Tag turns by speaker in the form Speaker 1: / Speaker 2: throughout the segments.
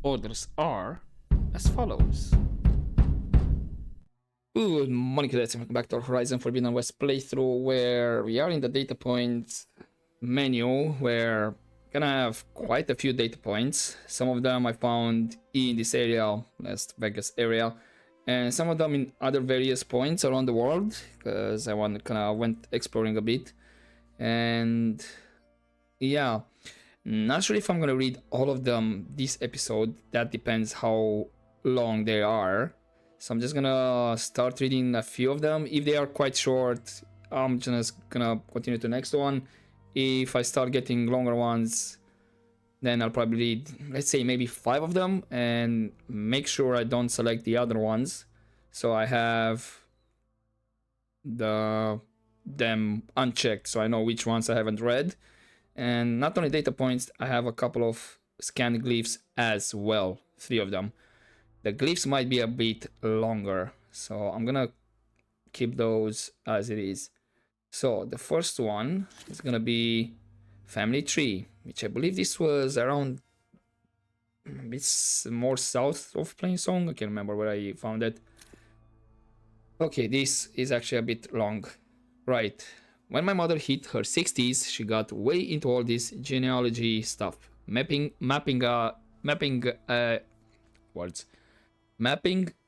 Speaker 1: Orders are as follows. Good morning, cadets, and welcome back to our Horizon Forbidden West playthrough, where we are in the data points menu, where we're gonna have quite a few data points. Some of them I found in this area, Las Vegas area, and some of them in other various points around the world, because I went exploring a bit. And yeah, not sure if I'm gonna read all of them this episode. That depends how long they are. So I'm just gonna start reading a few of them. If they are quite short, I'm just gonna continue to the next one. If I start getting longer ones, then I'll probably read, let's say, maybe 5 of them and make sure I don't select the other ones. So I have them unchecked, so I know which ones I haven't read. And not only data points, I have a couple of scanned glyphs as well, 3 of them. The glyphs might be a bit longer, so I'm gonna keep those as it is. So the first one is gonna be family tree, which I believe this was around a bit more south of Plainsong. I can't remember where I found it. Okay, this is actually a bit long. Right. When my mother hit her 60s, she got way into all this genealogy stuff, mapping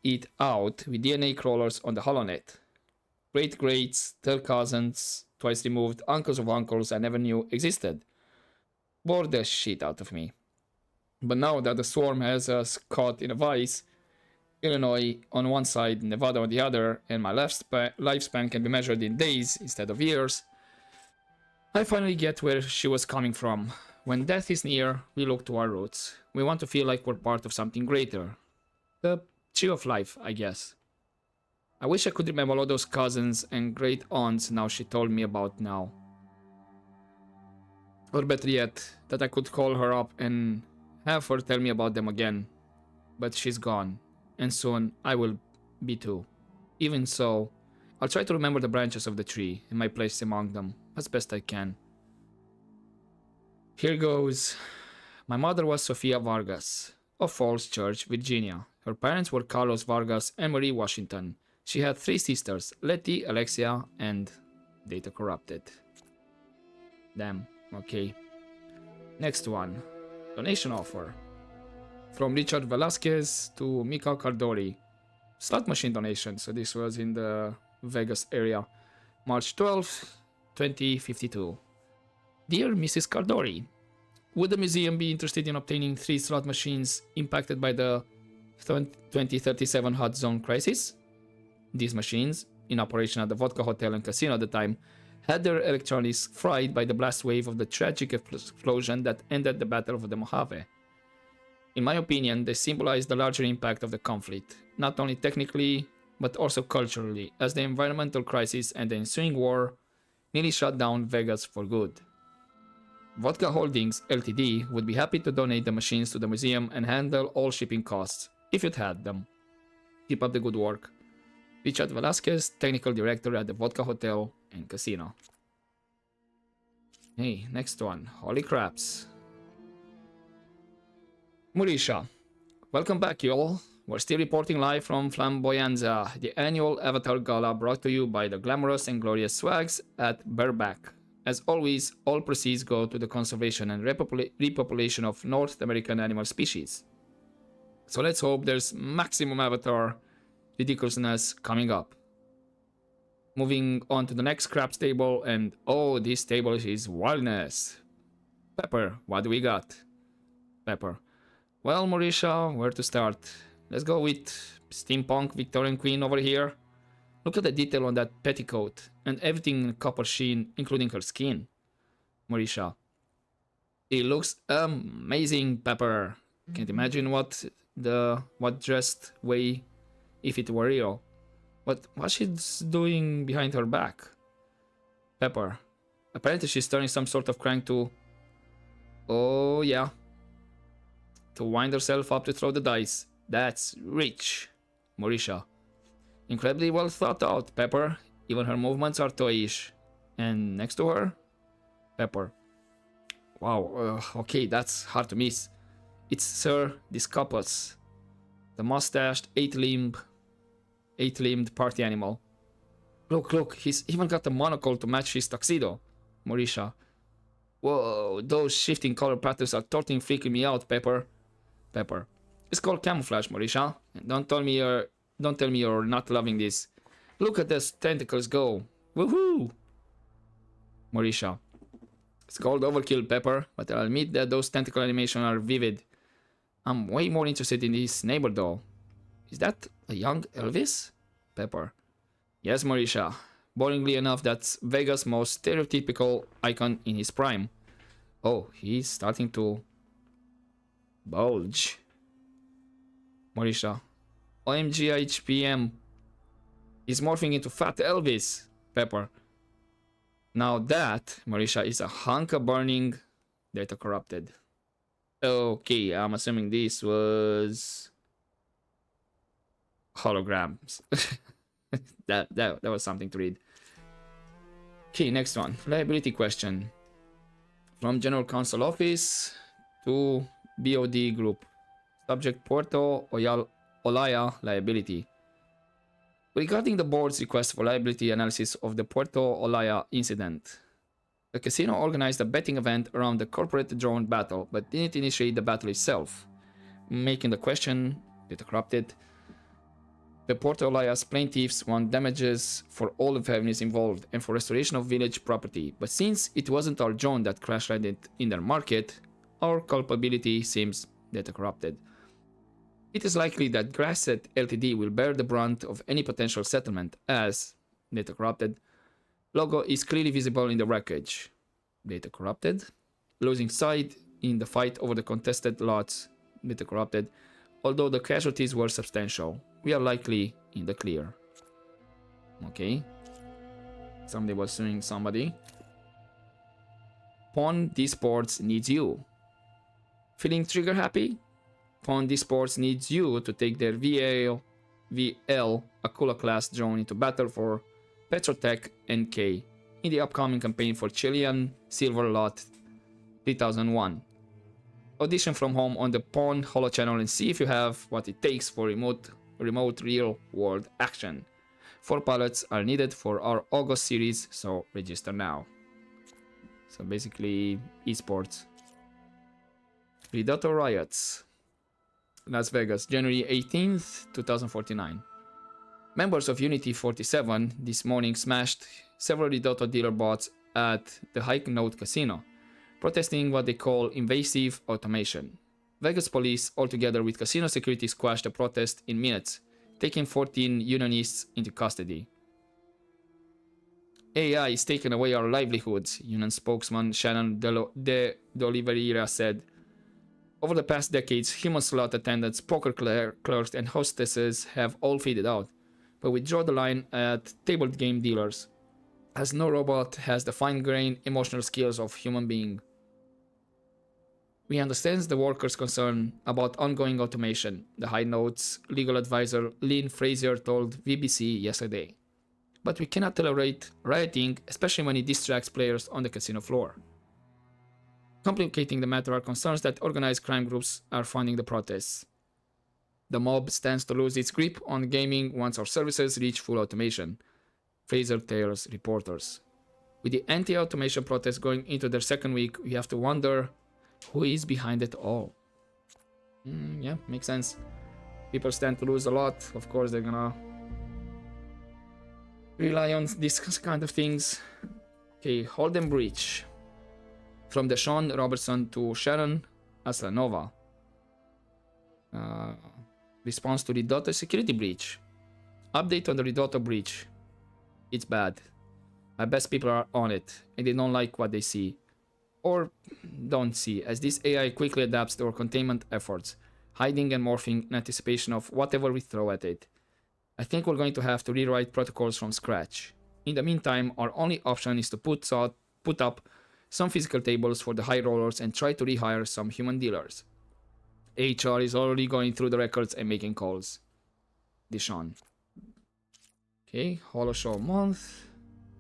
Speaker 1: it out with DNA crawlers on the HoloNet. Great-greats, third cousins, twice removed, uncles of uncles I never knew existed. Bored the shit out of me. But now that the swarm has us caught in a vice, Illinois on one side, Nevada on the other, and my lifespan can be measured in days instead of years, I finally get where she was coming from. When death is near, we look to our roots. We want to feel like we're part of something greater. The tree of life, I guess. I wish I could remember all those cousins and great aunts now she told me about now. Or better yet, that I could call her up and have her tell me about them again. But she's gone, and soon I will be too. Even so, I'll try to remember the branches of the tree and my place among them as best I can. Here goes. My mother was Sofia Vargas of Falls Church, Virginia. Her parents were Carlos Vargas and Marie Washington. She had 3 sisters, Letty, Alexia, and data corrupted. Damn, okay. Next one. Donation offer. From Richard Velasquez to Mika Cardori. Slot machine donation, so this was in the Vegas area. March 12th, 2052. Dear Mrs. Cardori, would the museum be interested in obtaining 3 slot machines impacted by the 2037 hot zone crisis? These machines, in operation at the Vodka Hotel and Casino at the time, had their electronics fried by the blast wave of the tragic explosion that ended the Battle of the Mojave. In my opinion, they symbolize the larger impact of the conflict, not only technically, but also culturally, as the environmental crisis and the ensuing war nearly shut down Vegas for good. Vodka Holdings Ltd. would be happy to donate the machines to the museum and handle all shipping costs, if it had them. Keep up the good work. Richard Velasquez, Technical Director at the Vodka Hotel and Casino. Hey, next one. Holy craps. Murisha. Welcome back, y'all. We're still reporting live from Flamboyanza, the annual Avatar Gala brought to you by the glamorous and glorious Swags at Burback. As always, all proceeds go to the conservation and repopulation of North American animal species. So let's hope there's maximum Avatar ridiculousness coming up. Moving on to the next craps table, and oh, this table is wildness. Pepper, what do we got? Pepper. Well, Mauricia, where to start? Let's go with steampunk Victorian Queen over here. Look at the detail on that petticoat and everything in copper sheen, including her skin. Mauricia. It looks amazing, Pepper. Can't imagine what dressed way if it were real. But what she's doing behind her back? Pepper. Apparently she's turning some sort of crank to... Oh yeah. To wind herself up to throw the dice. That's rich. Mauricia. Incredibly well thought out, Pepper. Even her movements are toyish. And next to her? Pepper. Wow, okay, that's hard to miss. It's Sir Discopus, the mustached, eight-limbed party animal. Look, he's even got a monocle to match his tuxedo. Morisha. Whoa, those shifting color patterns are totally freaking me out, Pepper. Pepper. It's called camouflage, Morisha. Don't tell me you're not loving this. Look at those tentacles go. Woohoo! Morisha. It's called overkill, Pepper, but I'll admit that those tentacle animations are vivid. I'm way more interested in his neighbor though. Is that a young Elvis? Pepper. Yes, Morisha. Boringly enough, that's Vegas' most stereotypical icon in his prime. Oh, he's starting to bulge. Morisha. OMG HPM. He's morphing into Fat Elvis. Pepper. Now that, Morisha, is a hunk of burning data corrupted. Okay, I'm assuming this was holograms. that was something to read. Okay, next one. Liability question. From General Counsel Office to BOD Group. Subject Puerto Olaya Liability. Regarding the board's request for liability analysis of the Puerto Olaya incident, the casino organized a betting event around the corporate drone battle, but didn't initiate the battle itself, making the question data corrupted. The Puerto Olaya's plaintiffs want damages for all the families involved and for restoration of village property, but since it wasn't our drone that crash-landed in their market, our culpability seems data corrupted. It is likely that Grasset Ltd will bear the brunt of any potential settlement as, data corrupted, logo is clearly visible in the wreckage, data corrupted, losing side in the fight over the contested lots, data corrupted, although the casualties were substantial. We are likely in the clear. Okay. Somebody was suing somebody. Pawn Sports needs you. Feeling trigger happy? Pawn Sports needs you to take their VL Akula class drone into battle for Petrotech NK in the upcoming campaign for Chilean Silver Lot 3001. Audition from home on the Pawn Holo channel and see if you have what it takes for remote real-world action. 4 pilots are needed for our August series, so register now. So basically, esports. Predator Riots. Las Vegas, January 18th, 2049. Members of Unity 47 this morning smashed several Redotto dealer bots at the High Note Casino, protesting what they call invasive automation. Vegas police, altogether with casino security, squashed the protest in minutes, taking 14 unionists into custody. AI is taking away our livelihoods, union spokesman Shannon De Oliveira said. Over the past decades, human slot attendants, poker clerks, and hostesses have all faded out, but we draw the line at table game dealers, as no robot has the fine-grained emotional skills of human being. We understand the workers' concern about ongoing automation, the High Note's legal advisor Lynn Frazier told VBC yesterday. But we cannot tolerate rioting, especially when it distracts players on the casino floor. Complicating the matter are concerns that organized crime groups are funding the protests. The mob stands to lose its grip on gaming once our services reach full automation, Fraser tells reporters. With the anti-automation protests going into their second week, we have to wonder who is behind it all. Yeah, makes sense. People stand to lose a lot. Of course, they're gonna rely on these kind of things. Okay, Holden Breach. From Deshaun Robertson to Sharon Aslanova. Response to Redotto security breach. Update on the Redotto breach. It's bad. I bet people are on it, and they don't like what they see. Or don't see, as this AI quickly adapts to our containment efforts, hiding and morphing in anticipation of whatever we throw at it. I think we're going to have to rewrite protocols from scratch. In the meantime, our only option is to put up some physical tables for the high rollers and try to rehire some human dealers. HR is already going through the records and making calls. Deshaun. Okay, Holo Show month.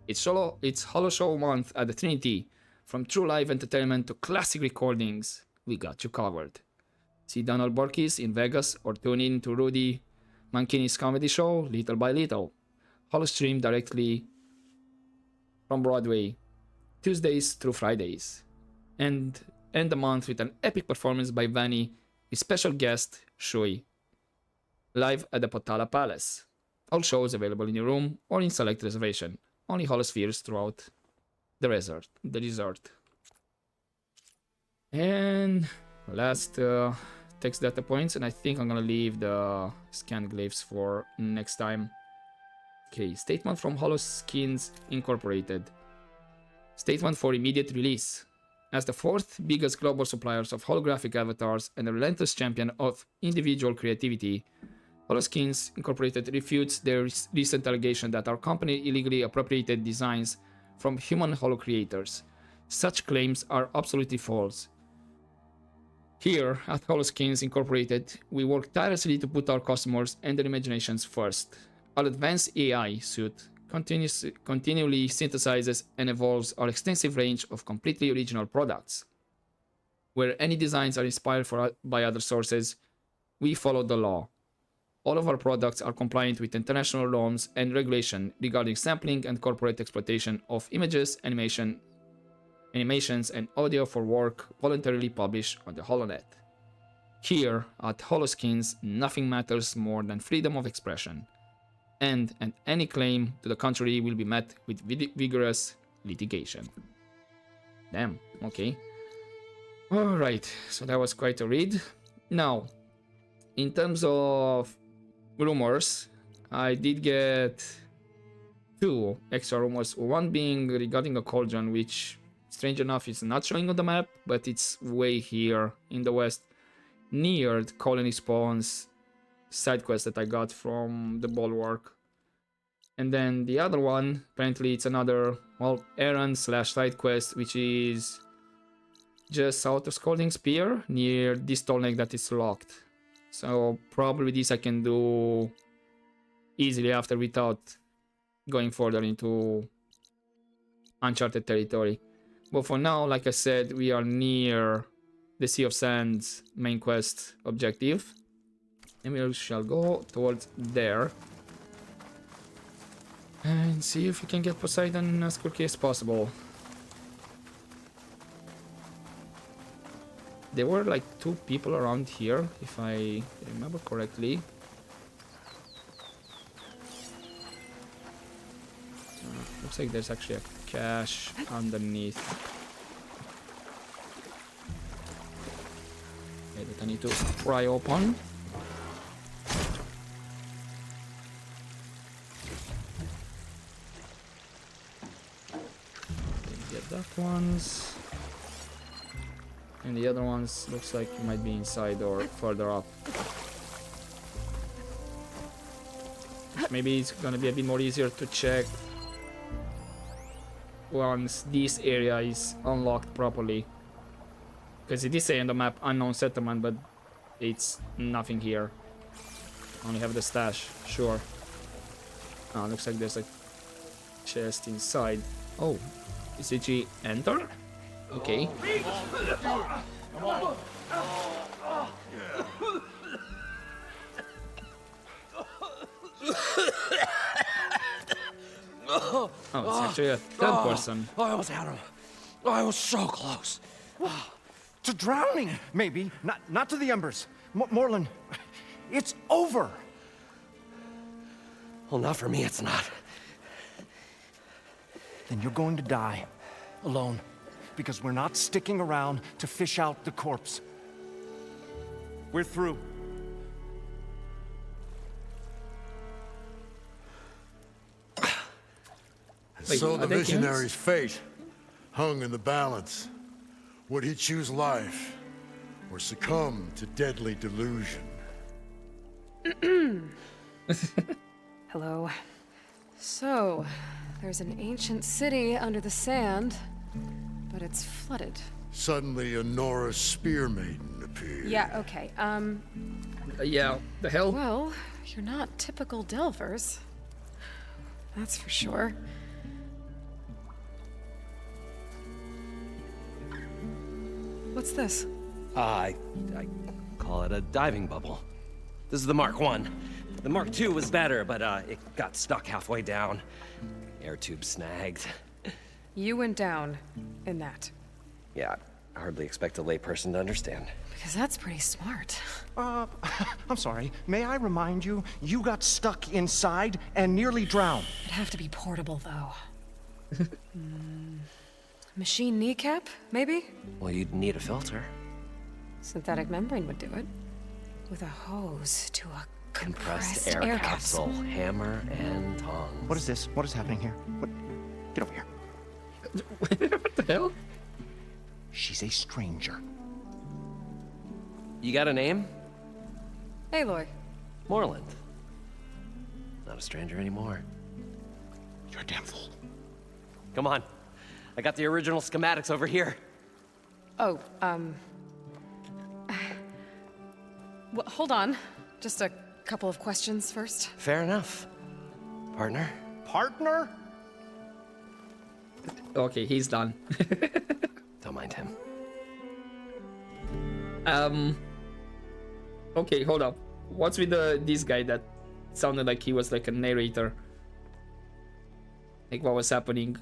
Speaker 1: It's Holo Show month at the Trinity. From true live entertainment to classic recordings, we got you covered. See Donald Borkis in Vegas or tune in to Rudy Mancini's comedy show Little by Little. Holostream directly from Broadway, Tuesdays through Fridays. And end the month with an epic performance by Vanny with special guest Shui, live at the Potala Palace. All shows available in your room or in select reservation. Only holospheres throughout the resort. And last text data points, and I think I'm gonna leave the scan glyphs for next time. Okay, statement from Holoskins Incorporated. Statement for immediate release. As the fourth biggest global suppliers of holographic avatars and a relentless champion of individual creativity, Holoskins Incorporated refutes their recent allegation that our company illegally appropriated designs from human holocreators. Such claims are absolutely false. Here at Holoskins Incorporated, we work tirelessly to put our customers and their imaginations first. Our advanced AI suite continually synthesizes and evolves our extensive range of completely original products. Where any designs are inspired by other sources, we follow the law. All of our products are compliant with international norms and regulation regarding sampling and corporate exploitation of images, animations, and audio for work voluntarily published on the HoloNet. Here at Holoskins, nothing matters more than freedom of expression. And any claim to the contrary will be met with vigorous litigation. Damn, okay. Alright, so that was quite a read. Now, in terms of rumors, I did get 2 extra rumors. One being regarding a cauldron, which, strange enough, is not showing on the map, but it's way here in the west, near the colony spawns side quest that I got from the Bulwark. And then the other one, apparently it's another, well, errand slash side quest, which is just south of Scalding Spear, near this tall neck that is locked. So probably this I can do easily after without going further into uncharted territory. But for now, like I said, we are near the Sea of Sands main quest objective. And we shall go towards there and see if we can get Poseidon as quickly as possible. There were like 2 people around here, if I remember correctly. Looks like there's actually a cache underneath. Okay, that I need to pry open. Get that ones. And the other ones looks like it might be inside or further up. Maybe it's gonna be a bit more easier to check once this area is unlocked properly. Because it did say on the map unknown settlement, but it's nothing here. Only have the stash, sure. Oh, looks like there's a chest inside. Oh, ECG enter? Okay. Oh, it's actually a third person.
Speaker 2: I almost had him. I was so close.
Speaker 3: To drowning, maybe. Not to the embers. Moreland, it's over.
Speaker 2: Well, not for me, it's not.
Speaker 3: Then you're going to die. Alone. Because we're not sticking around to fish out the corpse. We're through.
Speaker 1: Wait,
Speaker 4: So the
Speaker 1: are they
Speaker 4: visionary's fate hung in the balance. Would he choose life or succumb to deadly delusion?
Speaker 5: Hello. So, there's an ancient city under the sand, but it's flooded.
Speaker 4: Suddenly, a Norse spear maiden appeared.
Speaker 5: Yeah, okay.
Speaker 1: Yeah, the hell?
Speaker 5: Well, you're not typical Delvers. That's for sure. What's this?
Speaker 2: I call it a diving bubble. This is the Mark 1. The Mark 2 was better, but it got stuck halfway down. Air tube snagged.
Speaker 5: You went down in that.
Speaker 2: Yeah, I hardly expect a layperson to understand.
Speaker 5: Because that's pretty smart.
Speaker 3: I'm sorry. May I remind you, you got stuck inside and nearly drowned.
Speaker 5: It'd have to be portable, though. Machine kneecap, maybe?
Speaker 2: Well, you'd need a filter.
Speaker 5: Synthetic membrane would do it. With a hose to a
Speaker 2: Compressed air capsule, hammer and tongs.
Speaker 3: What is this? What is happening here? What? Get over here.
Speaker 1: What the hell?
Speaker 3: She's a stranger.
Speaker 2: You got a name?
Speaker 5: Aloy.
Speaker 2: Moreland. Not a stranger anymore.
Speaker 3: You're a damn fool.
Speaker 2: Come on. I got the original schematics over here.
Speaker 5: Oh, well, hold on. Just a couple of questions first.
Speaker 2: Fair enough. Partner?
Speaker 3: Partner?
Speaker 1: Okay, he's done.
Speaker 2: Don't mind him.
Speaker 1: Okay, hold up. What's with this guy that sounded like he was like a narrator? Like what was happening?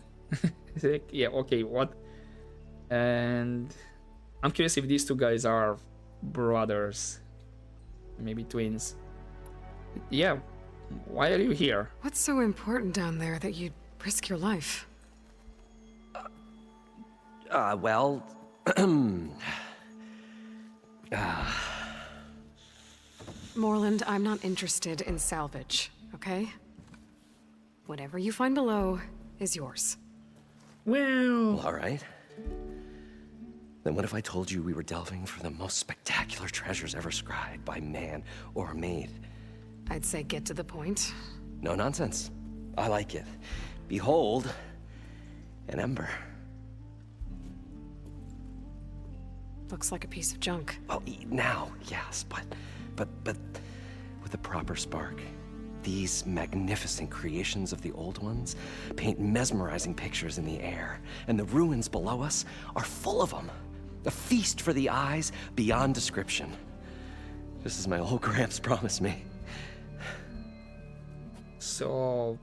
Speaker 1: Like, yeah, okay, what? And I'm curious if these two guys are brothers. Maybe twins. Yeah, why are you here?
Speaker 5: What's so important down there that you'd risk your life?
Speaker 2: Well...
Speaker 5: Moreland, I'm not interested in salvage, okay? Whatever you find below is yours.
Speaker 1: Well,
Speaker 2: All right. Then what if I told you we were delving for the most spectacular treasures ever scribed by man or maid?
Speaker 5: I'd say get to the point.
Speaker 2: No nonsense. I like it. Behold, an ember.
Speaker 5: Looks like a piece of junk.
Speaker 2: Well, now, yes, but with a proper spark. These magnificent creations of the old ones paint mesmerizing pictures in the air, and the ruins below us are full of them. A feast for the eyes beyond description. Just as my old Gramps promised me.
Speaker 1: so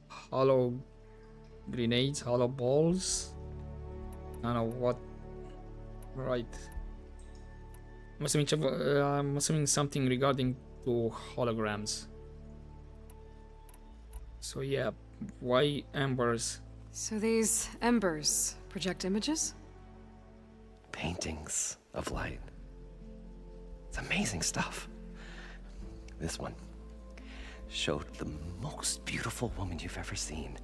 Speaker 1: hollow grenades, hollow balls. I don't know what. Right. I'm assuming something regarding to holograms. So yeah, why embers?
Speaker 5: So these embers project images?
Speaker 2: Paintings of light. It's amazing stuff. This one showed the most beautiful woman you've ever seen,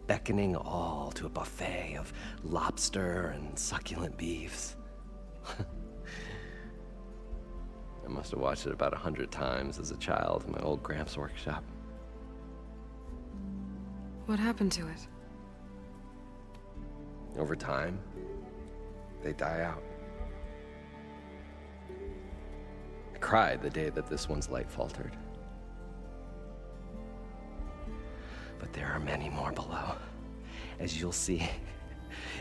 Speaker 2: beckoning all to a buffet of lobster and succulent beefs. I must have watched it about 100 times as a child in my old Gramps' workshop.
Speaker 5: What happened to it?
Speaker 2: Over time, they die out. I cried the day that this one's light faltered. But there are many more below, as you'll see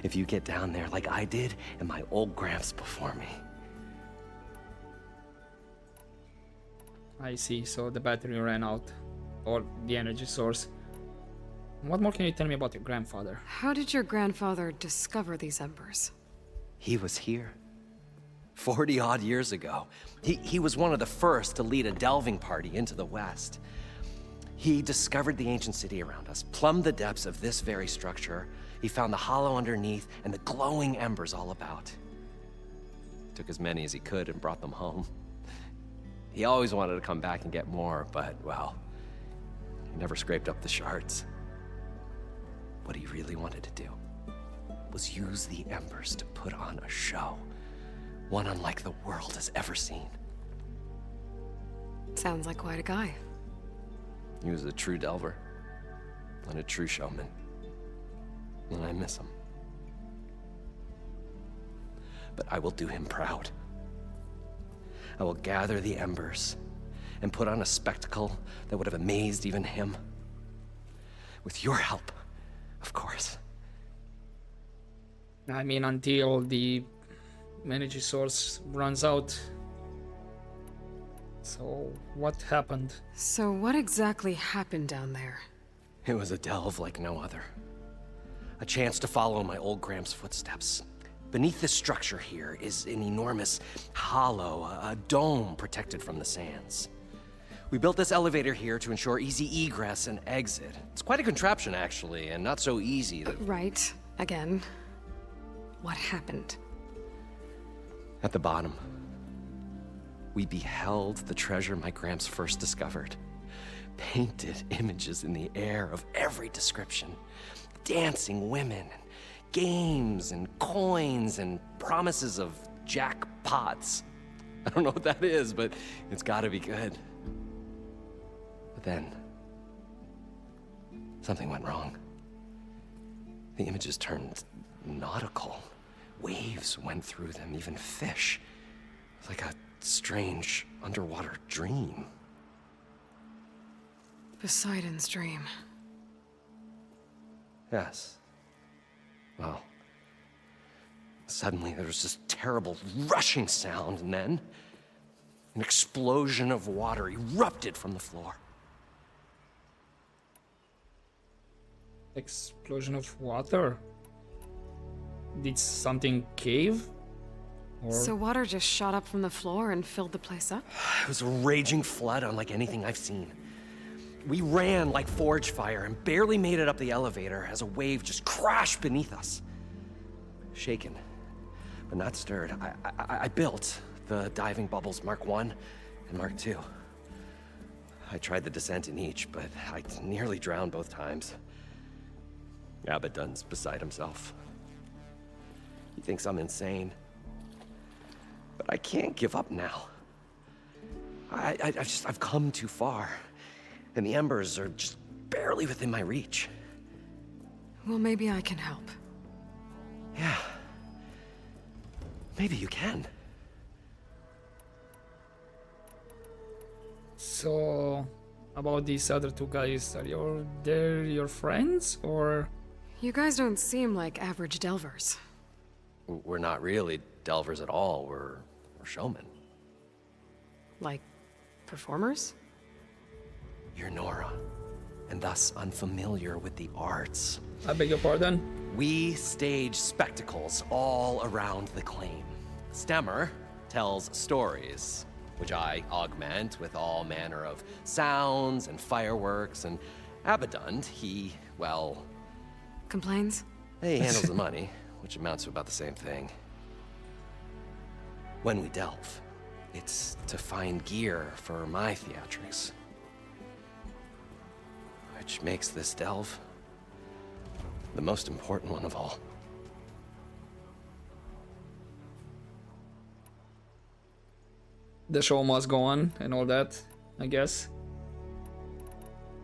Speaker 2: if you get down there like I did and my old Gramps before me.
Speaker 1: I see, so the battery ran out. Or the energy source. What more can you tell me about your grandfather?
Speaker 5: How did your grandfather discover these embers?
Speaker 2: He was here 40-odd years ago. He was one of the first to lead a delving party into the West. He discovered the ancient city around us, plumbed the depths of this very structure. He found the hollow underneath and the glowing embers all about. Took as many as he could and brought them home. He always wanted to come back and get more, but, well, he never scraped up the shards. What he really wanted to do was use the embers to put on a show, one unlike the world has ever seen.
Speaker 5: Sounds like quite a guy.
Speaker 2: He was a true delver and a true showman, and I miss him. But I will do him proud. I will gather the embers and put on a spectacle that would have amazed even him. With your help, of course.
Speaker 1: I mean, until the energy source runs out. So, what happened?
Speaker 5: So what exactly happened down there?
Speaker 2: It was a delve like no other. A chance to follow my old Gramps' footsteps. Beneath this structure here is an enormous hollow, a dome protected from the sands. We built this elevator here to ensure easy egress and exit. It's quite a contraption, actually, and not so easy to...
Speaker 5: Right. Again. What happened?
Speaker 2: At the bottom, we beheld the treasure my Gramps first discovered. Painted images in the air of every description. Dancing women, games and coins and promises of jackpots. I don't know what that is, but it's gotta be good. But then, something went wrong. The images turned nautical. Waves went through them, even fish. It was like a strange underwater dream.
Speaker 5: Poseidon's dream.
Speaker 2: Yes. Well, suddenly there was this terrible rushing sound, and then an explosion of water erupted from the floor.
Speaker 1: Explosion of water? Did something cave? Or...
Speaker 5: So water just shot up from the floor and filled the place up?
Speaker 2: It was a raging flood unlike anything I've seen. We ran like forge fire and barely made it up the elevator as a wave just crashed beneath us. Shaken, but not stirred, I built the diving bubbles Mark I and Mark II. I tried the descent in each, but I nearly drowned both times. Abaddon's beside himself. He thinks I'm insane. But I can't give up now. I've come too far. And the embers are just barely within my reach.
Speaker 5: Well, maybe I can help.
Speaker 2: Yeah. Maybe you can.
Speaker 1: So, about these other two guys, they're your friends, or...?
Speaker 5: You guys don't seem like average delvers.
Speaker 2: We're not really delvers at all. We're showmen.
Speaker 5: Like, performers?
Speaker 2: You're Nora, and thus unfamiliar with the arts.
Speaker 1: I beg your pardon?
Speaker 2: We stage spectacles all around the claim. Stemmer tells stories, which I augment with all manner of sounds and fireworks, and Abaddon, he, well...
Speaker 5: Complains?
Speaker 2: He handles the money, which amounts to about the same thing. When we delve, it's to find gear for my theatrics. Which makes this delve the most important one of all.
Speaker 1: The show must go on and all that, I guess.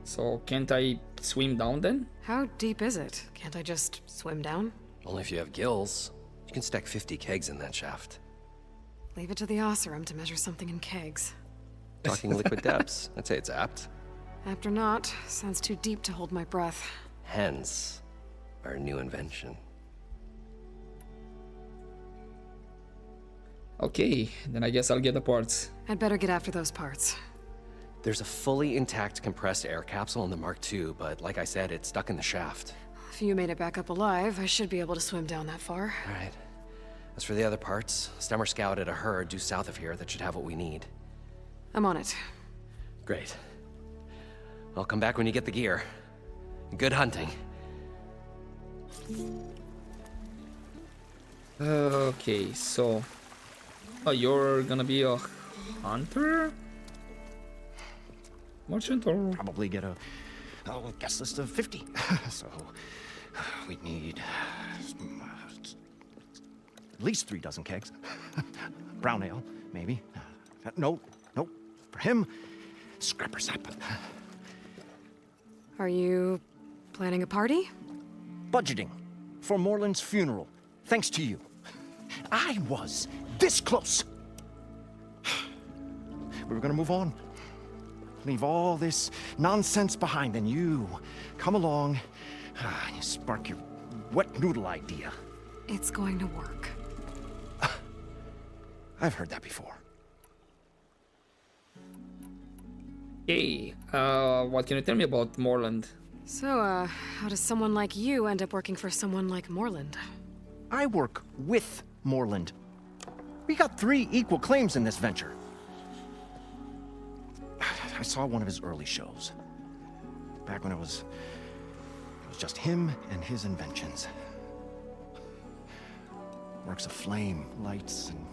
Speaker 1: So can't I swim down then?
Speaker 5: How deep is it? Can't I just swim down?
Speaker 2: Only if you have gills. You can stack 50 kegs in that shaft.
Speaker 5: Leave it to the Oseram to measure something in kegs.
Speaker 2: Talking liquid depths, I'd say it's apt.
Speaker 5: Apt or not, sounds too deep to hold my breath.
Speaker 2: Hence, our new invention.
Speaker 1: Okay, then I guess I'll get the parts.
Speaker 5: I'd better get after those parts.
Speaker 2: There's a fully intact compressed air capsule in the Mark II, but like I said, it's stuck in the shaft.
Speaker 5: If you made it back up alive, I should be able to swim down that far.
Speaker 2: All right. As for the other parts, Stemmer scouted a herd due south of here that should have what we need.
Speaker 5: I'm on it.
Speaker 2: Great. I'll come back when you get the gear. Good hunting.
Speaker 1: Okay, so... Oh, you're gonna be a hunter? Merchant or...
Speaker 3: Probably get a guest list of 50. So we'd need at least 3 dozen kegs. Brown ale, maybe. No. For him, scrapper sap.
Speaker 5: Are you planning a party?
Speaker 3: Budgeting for Moreland's funeral, thanks to you. I was this close. We were gonna move on. Leave all this nonsense behind, and you come along, and you spark your wet noodle idea.
Speaker 5: It's going to work.
Speaker 3: I've heard that before.
Speaker 1: Hey, what can you tell me about Moreland?
Speaker 5: So, how does someone like you end up working for someone like Moreland?
Speaker 3: I work with Moreland. We got 3 equal claims in this venture. I saw one of his early shows. Back when it was just him and his inventions. Works of flame, lights, and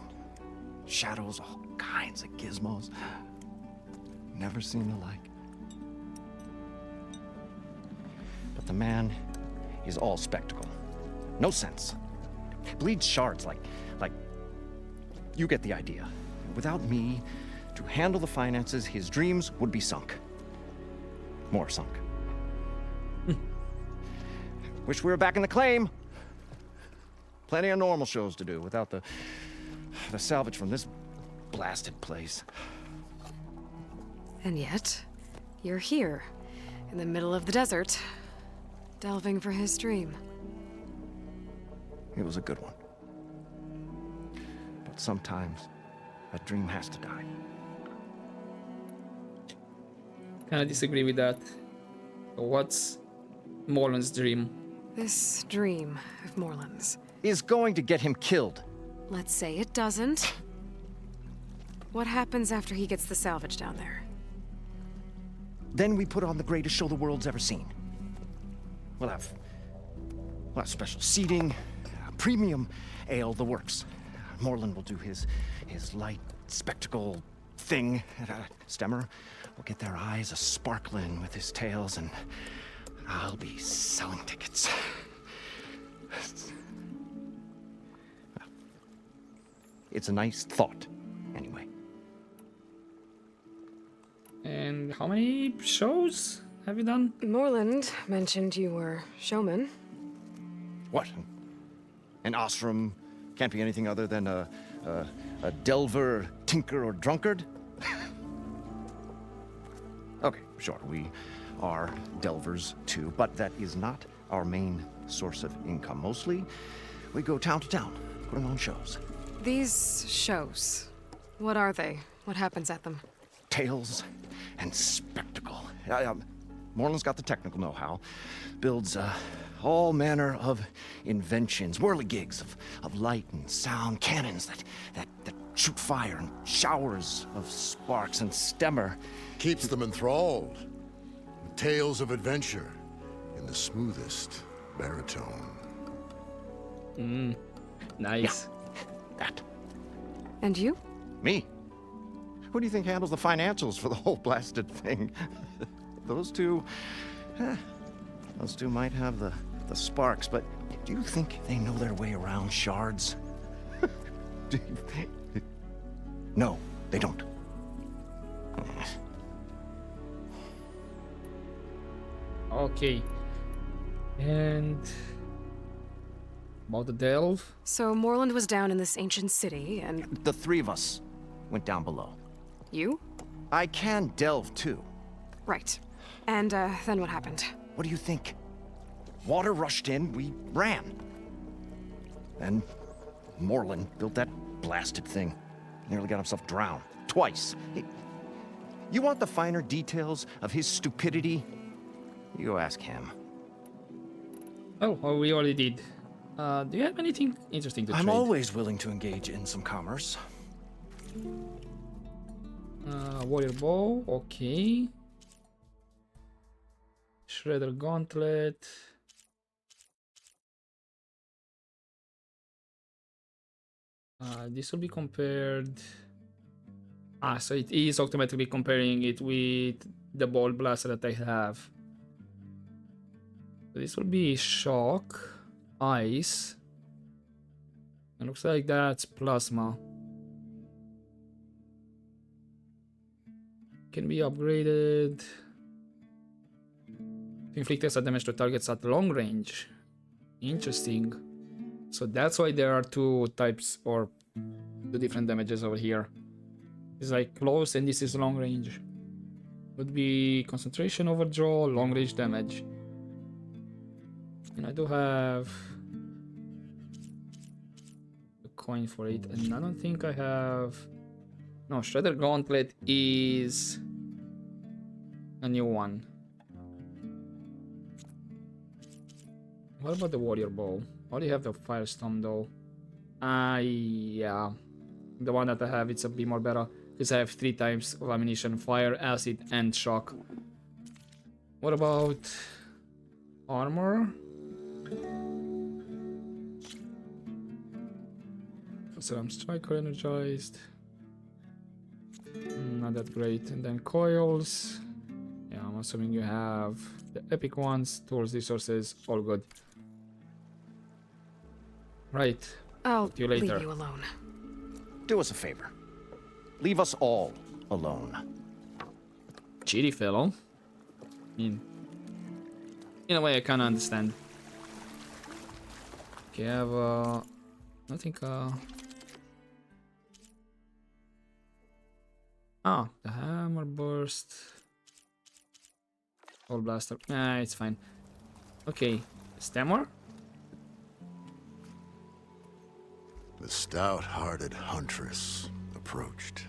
Speaker 3: shadows, all kinds of gizmos. Never seen the like. But the man is all spectacle. No sense. Bleeds shards like you get the idea. Without me to handle the finances, his dreams would be sunk. More sunk. Wish we were back in the claim. Plenty of normal shows to do without the salvage from this blasted place.
Speaker 5: And yet, you're here, in the middle of the desert, delving for his dream.
Speaker 3: It was a good one. But sometimes, a dream has to die.
Speaker 1: Kind of disagree with that. What's Moreland's dream?
Speaker 5: This dream of Moreland's.
Speaker 3: Is going to get him killed.
Speaker 5: Let's say it doesn't. What happens after he gets the salvage down there?
Speaker 3: Then we put on the greatest show the world's ever seen. We'll have special seating, premium ale, the works. Moreland will do his light spectacle thing. Stemmer will get their eyes a-sparkling with his tales, and I'll be selling tickets. It's a nice thought, anyway.
Speaker 1: And how many shows have you done?
Speaker 5: Moreland mentioned you were showman.
Speaker 3: What? An ostrom can't be anything other than a delver, tinker, or drunkard? Okay, sure, we are delvers too, but that is not our main source of income. Mostly, we go town to town, putting on shows.
Speaker 5: These shows, what are they? What happens at them?
Speaker 3: Tales and spectacle. Moreland's got the technical know-how. Builds all manner of inventions, whirligigs of light and sound, cannons that shoot fire, and showers of sparks, and Stemmer
Speaker 4: Keeps them enthralled with tales of adventure in the smoothest baritone.
Speaker 1: Nice.
Speaker 3: that.
Speaker 5: And you?
Speaker 3: Me? Who do you think handles the financials for the whole blasted thing? Those two might have the sparks, but do you think they know their way around shards? No, they don't.
Speaker 1: Okay. And about the delve?
Speaker 5: So Moreland was down in this ancient city, and
Speaker 3: The 3 of us went down below.
Speaker 5: you?
Speaker 3: I can delve too.
Speaker 5: Right. And then what happened?
Speaker 3: What do you think? Water rushed in, we ran. Then Moreland built that blasted thing. Nearly got himself drowned. Twice. You want the finer details of his stupidity? You go ask him.
Speaker 1: Oh, well, we already did. Do you have anything interesting to
Speaker 3: I'm
Speaker 1: trade?
Speaker 3: always willing to engage in some commerce.
Speaker 1: Warrior bow, okay. Shredder gauntlet. This will be compared. So it is automatically comparing it with the ball blaster that I have. So this will be shock, ice. It looks like that's plasma. Can be upgraded. Inflict extra damage to targets at long range. Interesting. So that's why there are 2 types or 2 different damages over here. It's like close and this is long range. Would be concentration overdraw, long range damage. And I do have the coin for it, and I don't think I have... No, Shredder Gauntlet is a new one. What about the Warrior Bow? I already have the Firestorm though. Yeah. The one that I have, it's a bit more better. Because I have 3 times of ammunition, fire, acid, and shock. What about armor? So I'm striker energized. Not that great. And then coils. Yeah, I'm assuming you have the epic ones, tools, resources, all good. Right.
Speaker 5: I'll
Speaker 1: See you later.
Speaker 5: leave you alone.
Speaker 3: Do us a favor. Leave us all alone.
Speaker 1: Cheaty fellow. I mean, in a way I kinda understand. Okay, I have I think the hammer burst. All blaster. Nah, it's fine. Okay, Stammer?
Speaker 4: The stout-hearted huntress approached.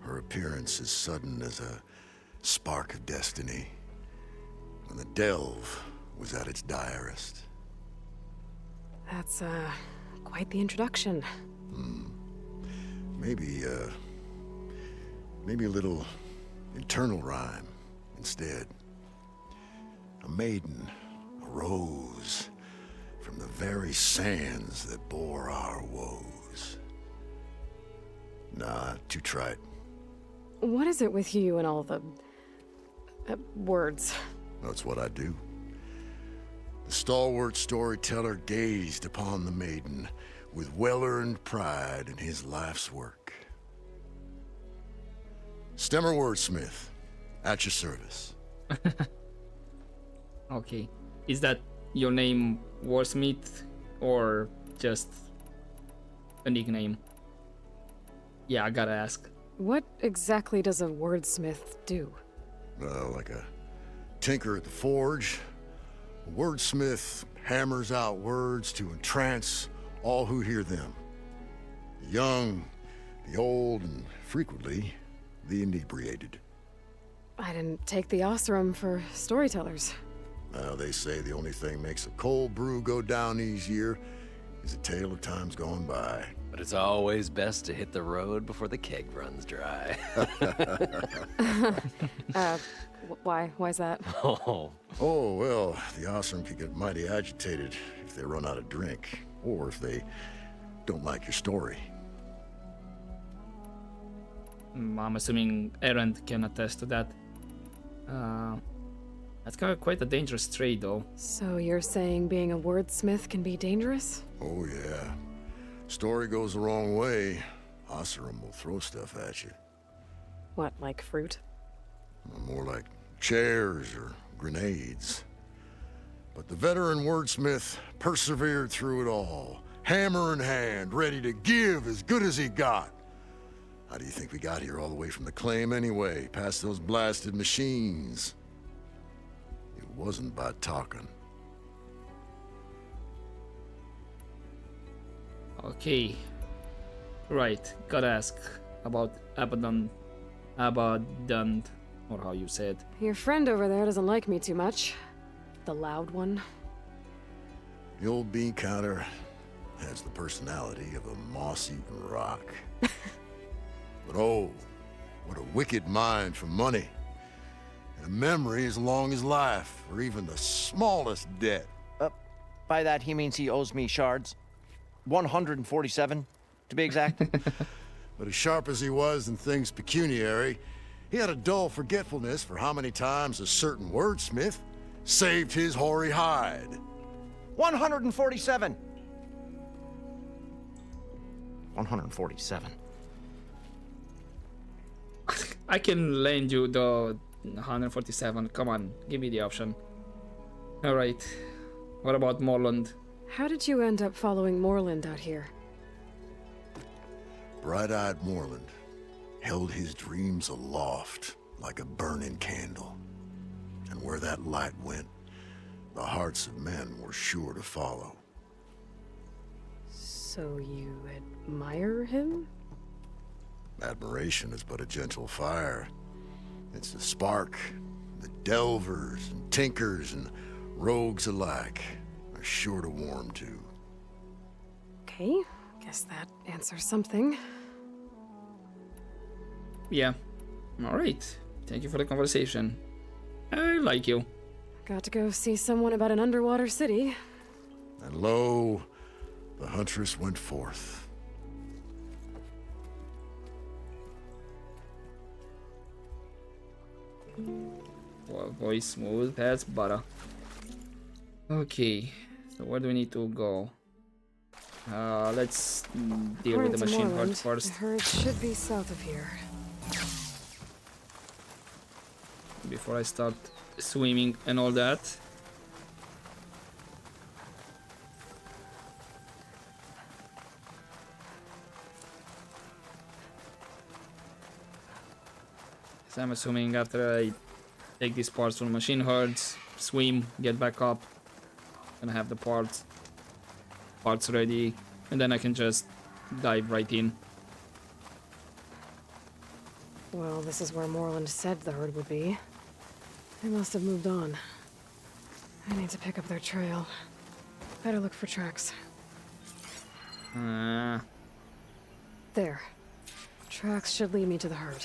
Speaker 4: Her appearance as sudden as a spark of destiny when the delve was at its direst.
Speaker 5: That's, quite the introduction.
Speaker 4: Maybe a little internal rhyme instead. A maiden arose from the very sands that bore our woes. Nah, too trite.
Speaker 5: What is it with you and all the... words?
Speaker 4: That's what I do. The stalwart storyteller gazed upon the maiden with well-earned pride in his life's work. Stemmer Wordsmith, at your service.
Speaker 1: Okay. Is that your name, Warsmith, or just a nickname? Yeah, I gotta ask.
Speaker 5: What exactly does a wordsmith do?
Speaker 4: Like a tinker at the forge, a wordsmith hammers out words to entrance all who hear them. The young, the old, and frequently the inebriated.
Speaker 5: I didn't take the Osram for storytellers.
Speaker 4: Now, they say the only thing makes a cold brew go down easier is a tale of times gone by.
Speaker 2: But it's always best to hit the road before the keg runs dry.
Speaker 5: Why? Why's that?
Speaker 2: Oh,
Speaker 4: Oh, well, the Osram can get mighty agitated if they run out of drink, or if they don't like your story.
Speaker 1: I'm assuming Erend can attest to that. That's kind of quite a dangerous trade, though.
Speaker 5: So you're saying being a wordsmith can be dangerous?
Speaker 4: Oh, yeah. Story goes the wrong way, Osram will throw stuff at you.
Speaker 5: What, like fruit?
Speaker 4: More like chairs or grenades. But the veteran wordsmith persevered through it all, hammer in hand, ready to give as good as he got. How do you think we got here all the way from the claim anyway, past those blasted machines? It wasn't by talking.
Speaker 1: Okay. Right, gotta ask about Abaddon, or how you say it.
Speaker 5: Your friend over there doesn't like me too much. The loud one.
Speaker 4: The old bean counter has the personality of a moss-eaten rock. But oh, what a wicked mind for money. And a memory as long as life, or even the smallest debt.
Speaker 3: By that, he means he owes me shards. 147, to be exact.
Speaker 4: But as sharp as he was in things pecuniary, he had a dull forgetfulness for how many times a certain wordsmith saved his hoary hide.
Speaker 3: 147. 147.
Speaker 1: I can lend you the 147. Come on, give me the option. Alright. What about Morland?
Speaker 5: How did you end up following Morland out here?
Speaker 4: Bright-eyed Moreland held his dreams aloft like a burning candle. And where that light went, the hearts of men were sure to follow.
Speaker 5: So you admire him?
Speaker 4: Admiration is but a gentle fire. It's the spark the delvers and tinkers and rogues alike are sure to warm to.
Speaker 5: Okay, guess that answers something.
Speaker 1: Yeah. Alright. Thank you for the conversation. I like you.
Speaker 5: Got to go see someone about an underwater city.
Speaker 4: And lo, the huntress went forth.
Speaker 1: Well, voice smooth as butter. Okay, so where do we need to go? Let's deal with
Speaker 5: According
Speaker 1: the
Speaker 5: to
Speaker 1: machine
Speaker 5: Moreland,
Speaker 1: herd first.
Speaker 5: The herd should be south of here.
Speaker 1: Before I start swimming and all that. So I'm assuming after I take these parts from machine herds, swim, get back up, and have the parts ready, and then I can just dive right in.
Speaker 5: Well, this is where Moreland said the herd would be. They must have moved on. I need to pick up their trail. Better look for tracks. There. Tracks should lead me to the herd.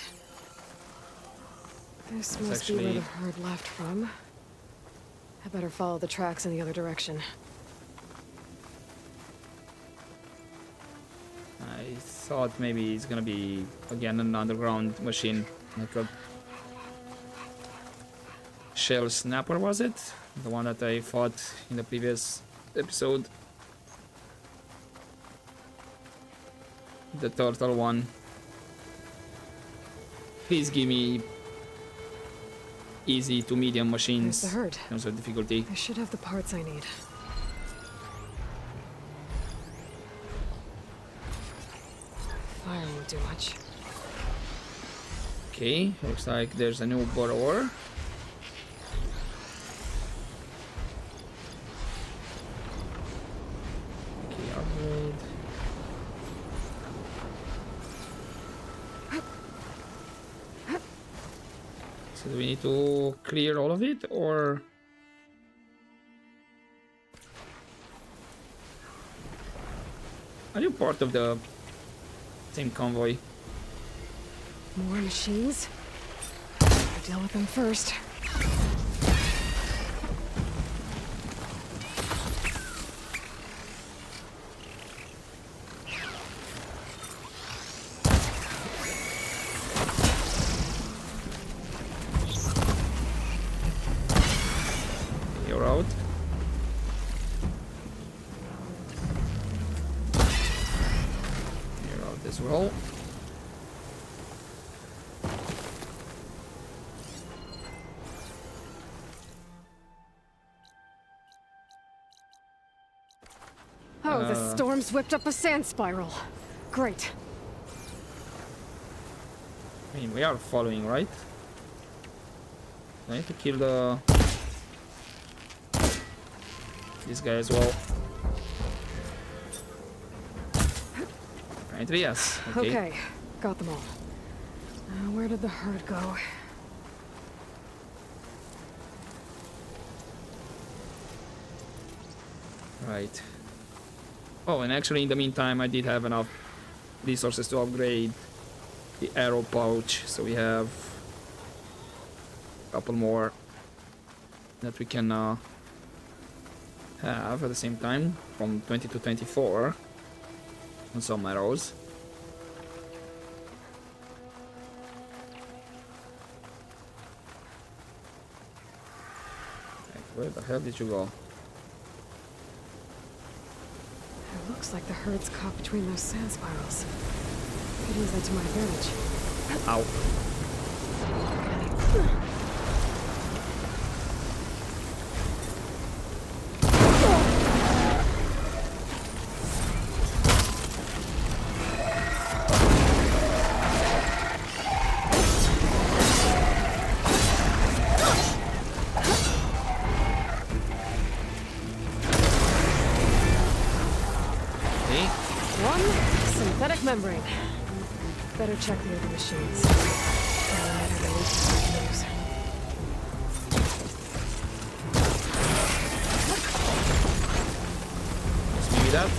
Speaker 5: This must be where the herd left from. I better follow the tracks in the other direction.
Speaker 1: I thought maybe it's gonna be again an underground machine, like a shell snapper, was it? The one that I fought in the previous episode. The turtle one. Please give me easy to medium machines
Speaker 5: There's the herd.
Speaker 1: in terms of difficulty.
Speaker 5: I should have the parts I need. Fire won't do much.
Speaker 1: Okay, looks like there's a new borrower. Okay, upgrade. So do we need to clear all of it, or? Are you part of the same convoy?
Speaker 5: More machines? I'll deal with them first.
Speaker 1: You're out. You're out as well.
Speaker 5: Oh, the storm's whipped up a sand spiral. Great.
Speaker 1: I mean, we are following, right? I need to kill this guy as well. Apparently, yes.
Speaker 5: Okay, got them all. Where did the herd go?
Speaker 1: Right. Oh, and actually, in the meantime, I did have enough resources to upgrade the arrow pouch, so we have a couple more that we can have at the same time, from 20 to 24 on some arrows. Where the hell did you go?
Speaker 5: It looks like the herd's caught between those sand spirals. Could use that to my advantage.
Speaker 1: Ow. Okay.
Speaker 5: membrane. Better check the other machines. They might have a lead time we can use.
Speaker 1: Maybe that.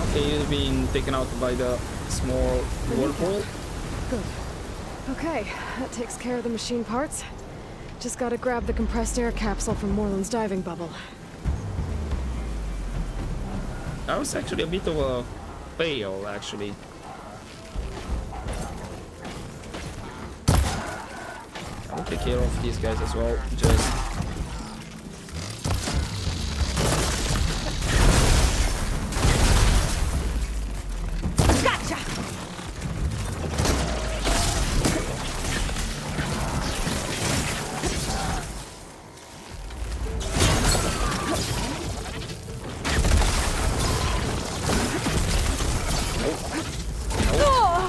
Speaker 1: Okay, you've been taken out by the small whirlpool.
Speaker 5: Good. Okay, that takes care of the machine parts. Just gotta grab the compressed air capsule from Moreland's diving bubble.
Speaker 1: That was actually a bit of a fail, actually. I'll take care of these guys as well. Just
Speaker 5: Gotcha!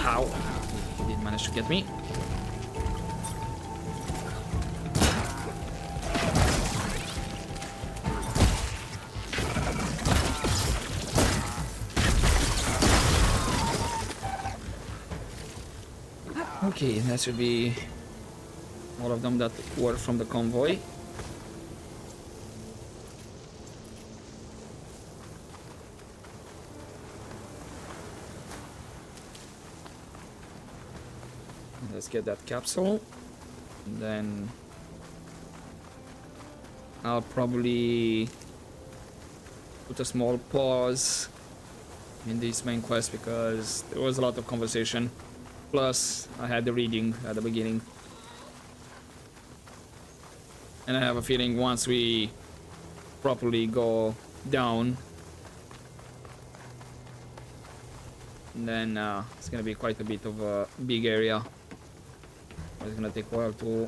Speaker 1: ow! He did manage to get me. Okay, that should be all of them that were from the convoy. Let's get that capsule. And then I'll probably put a small pause in this main quest because there was a lot of conversation. Plus, I had the reading at the beginning. And I have a feeling once we properly go down, then it's gonna be quite a bit of a big area. It's gonna take a while to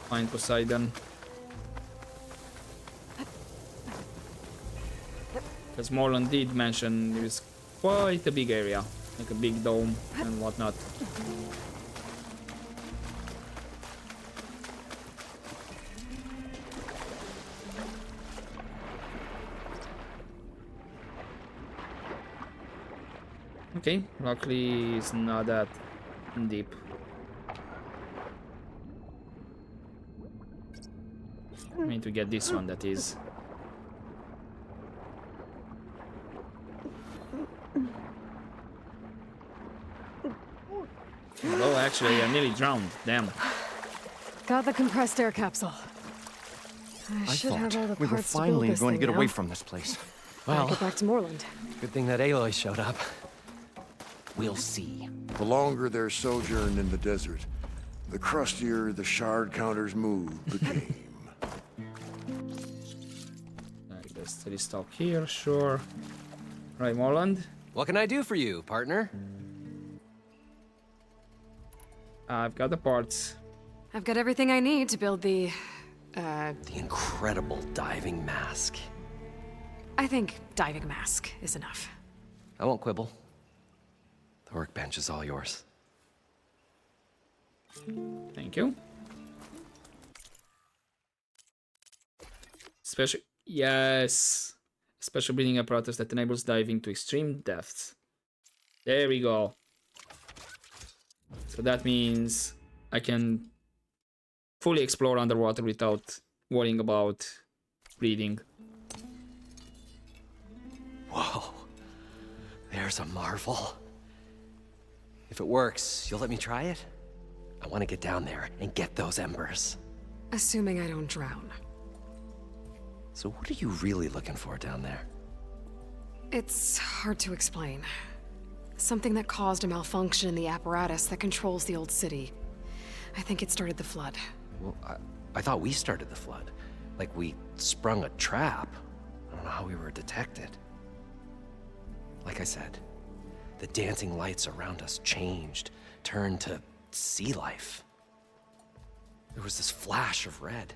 Speaker 1: find Poseidon. Because Moreland did mention it was quite a big area, like a big dome and whatnot. Okay, luckily it's not that deep. I need to get this one, that is. Oh, actually, I nearly drowned. Damn.
Speaker 5: Got the compressed air capsule. I should have all the
Speaker 3: we were
Speaker 5: parts
Speaker 3: finally
Speaker 5: to build this
Speaker 3: going to
Speaker 5: thing
Speaker 3: get away
Speaker 5: now.
Speaker 3: from this place.
Speaker 5: Gotta
Speaker 2: Well,
Speaker 5: get back to Moreland.
Speaker 2: good thing that Aloy showed up. We'll see.
Speaker 4: The longer their sojourn in the desert, the crustier the shard counter's mood became.
Speaker 1: Let's steady stop here, sure. Right, Moreland.
Speaker 2: What can I do for you, partner?
Speaker 1: I've got the parts.
Speaker 5: I've got everything I need to build the...
Speaker 2: The incredible diving mask.
Speaker 5: I think diving mask is enough.
Speaker 2: I won't quibble. The workbench is all yours.
Speaker 1: Thank you. Special... Yes! Special breathing apparatus that enables diving to extreme depths. There we go. So that means I can fully explore underwater without worrying about breathing.
Speaker 2: Whoa. There's a marvel. If it works, you'll let me try it? I want to get down there and get those embers.
Speaker 5: Assuming I don't drown.
Speaker 2: So what are you really looking for down there?
Speaker 5: It's hard to explain. Something that caused a malfunction in the apparatus that controls the old city. I think it started the flood.
Speaker 2: Well, I thought we started the flood. Like we sprung a trap. I don't know how we were detected. Like I said, the dancing lights around us changed, turned to sea life. There was this flash of red,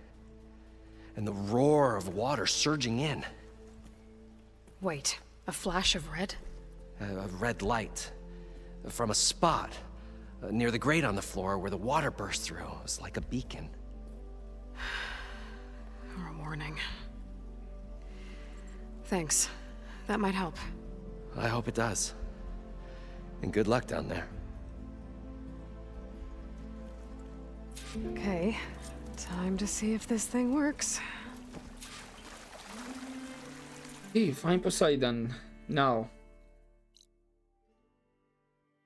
Speaker 2: and the roar of water surging in.
Speaker 5: Wait, a flash of red?
Speaker 2: A red light from a spot near the grate on the floor where the water burst through. It was like a beacon.
Speaker 5: Or a warning. Thanks. That might help.
Speaker 2: I hope it does. And good luck down there.
Speaker 5: Okay. Time to see if this thing works.
Speaker 1: Hey, find Poseidon. Now.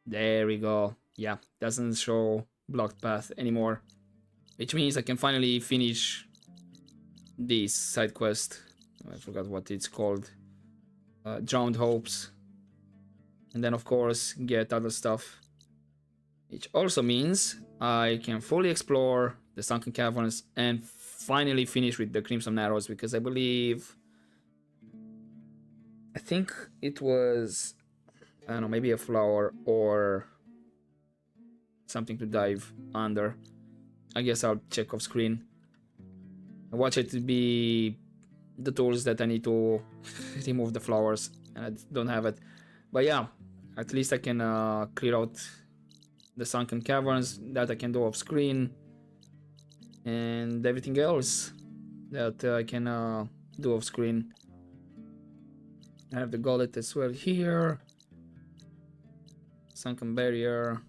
Speaker 1: There we go. Yeah, doesn't show blocked path anymore. Which means I can finally finish this side quest. I forgot what it's called. Drowned Hopes. And then of course get other stuff. Which also means I can fully explore the Sunken Caverns and finally finish with the Crimson Arrows, because I think it was, I don't know, maybe a flower or something to dive under. I guess I'll check off screen. I watch it to be the tools that I need to remove the flowers, and I don't have it. But yeah, at least I can clear out the Sunken Caverns. That I can do off screen, and everything else that I can do off screen. I have the gullet as well here. Sunken barrier.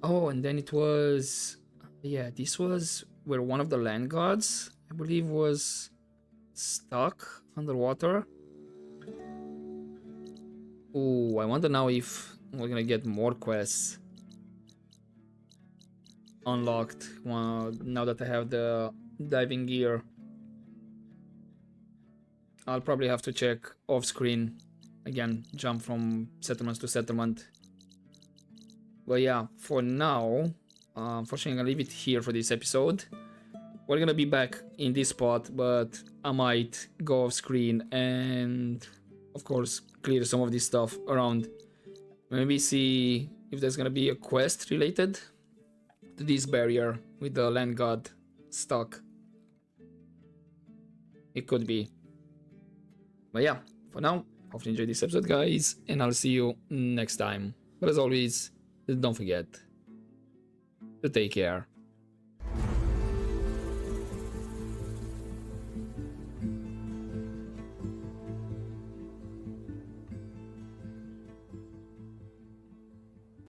Speaker 1: Oh, and then it was, yeah, this was where one of the land gods, I believe, was stuck underwater. Ooh, I wonder now if we're gonna get more quests unlocked now that I have the diving gear. I'll probably have to check off screen again, jump from settlements to settlement. But yeah, for now, unfortunately I'm gonna leave it here for this episode. We're gonna be back in this spot, but I might go off screen and of course clear some of this stuff around. Maybe see if there's gonna be a quest related to this barrier with the land god stuck. It could be. But yeah, for now, hopefully you enjoyed this episode, guys, and I'll see you next time. But as always, don't forget to take care.